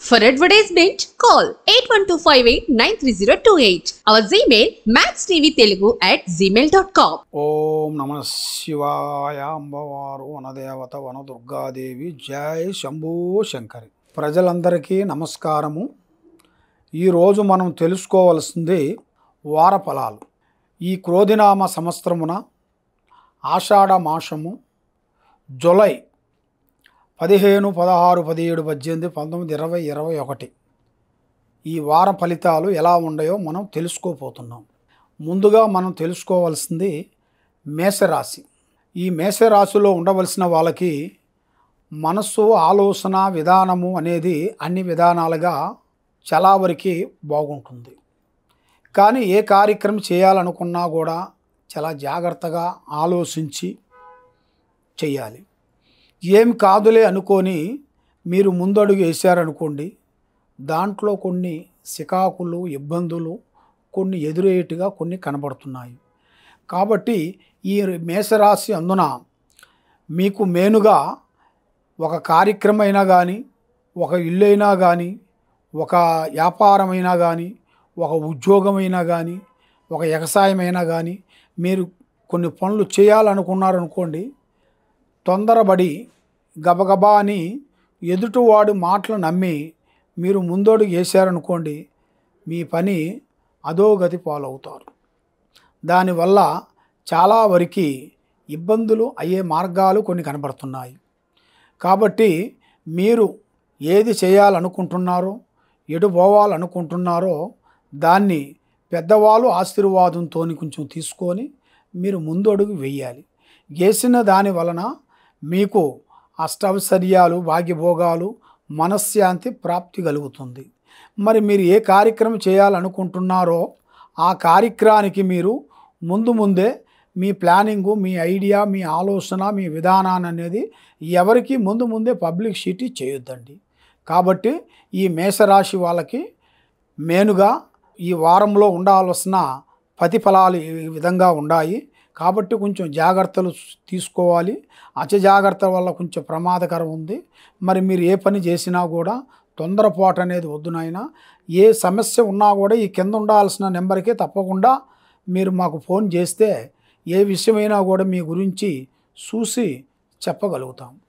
For advertisement, call 8125893028. Our Gmail maxtvtelugu@gmail.com. ఓం నమ శివాయ అంబవారు వనదేవత వనదుర్గాదేవి జై శంభూ శంకరి. ప్రజలందరికీ నమస్కారము. ఈరోజు మనం తెలుసుకోవలసింది వార ఫలాలు. ఈ క్రోధినామ సంవత్సరమున ఆషాఢ మాసము జూలై 15, 16, 17, 18, 19, 20, 21 ఈ వార ఫలితాలు ఎలా ఉన్నాయో మనం తెలుసుకోపోతున్నాం. ముందుగా మనం తెలుసుకోవాల్సింది మేషరాశి. ఈ మేషరాశిలో ఉండవలసిన వాళ్ళకి మనస్సు, ఆలోచన, విధానము అనేది అన్ని విధానాలుగా చాలా వరకు బాగుంటుంది. కానీ ఏ కార్యక్రమం చేయాలనుకున్నా కూడా చాలా జాగ్రత్తగా ఆలోచించి చేయాలి. ఏం కాదులే అనుకొని మీరు ముందడుగు వేశారనుకోండి, దాంట్లో కొన్ని సికాకులు, ఇబ్బందులు కొన్ని ఎదురయ్యేట్టుగా కొన్ని కనబడుతున్నాయి. కాబట్టి ఈ మేషరాశి అందున మీకు మేనుగా ఒక కార్యక్రమైనా కానీ, ఒక ఇల్లు అయినా కానీ, ఒక వ్యాపారమైనా కానీ, ఒక ఉద్యోగమైనా కానీ, ఒక వ్యవసాయమైనా కానీ మీరు కొన్ని పనులు చేయాలనుకున్నారనుకోండి, తొందరపడి గబగబా అని ఎదుటివాడు మాటలు నమ్మి మీరు ముందడుగు వేశారనుకోండి, మీ పని అధోగతి పాలవుతారు. దానివల్ల చాలా వరకు ఇబ్బందులు అయ్యే మార్గాలు కొన్ని కనబడుతున్నాయి. కాబట్టి మీరు ఏది చేయాలనుకుంటున్నారో, ఎటు పోవాలనుకుంటున్నారో దాన్ని పెద్దవాళ్ళు ఆశీర్వాదంతో కొంచెం తీసుకొని మీరు ముందడుగు వేయాలి. వేసిన దాని వలన మీకు అష్టైశ్వర్యాలు, భాగ్యభోగాలు, మనశ్శాంతి ప్రాప్తి కలుగుతుంది. మరి మీరు ఏ కార్యక్రమం చేయాలనుకుంటున్నారో ఆ కార్యక్రమానికి మీరు ముందే మీ ప్లానింగు, మీ ఐడియా, మీ ఆలోచన, మీ విధానాన్ని అనేది ఎవరికి ముందే పబ్లిసిటీ చేయొద్దండి. కాబట్టి ఈ మేషరాశి వాళ్ళకి మేనుగా ఈ వారంలో ఉండాల్సిన ప్రతిఫలాలు ఈ విధంగా ఉన్నాయి. కాబట్టి కొంచెం జాగ్రత్తలు తీసుకోవాలి. అతి వల్ల కొంచెం ప్రమాదకరం ఉంది. మరి మీరు ఏ పని చేసినా కూడా తొందరపాటు అనేది వద్దు నాయనా. ఏ సమస్య ఉన్నా కూడా ఈ కింద ఉండాల్సిన నెంబర్కే తప్పకుండా మీరు మాకు ఫోన్ చేస్తే ఏ విషయమైనా కూడా మీ గురించి చూసి చెప్పగలుగుతాం.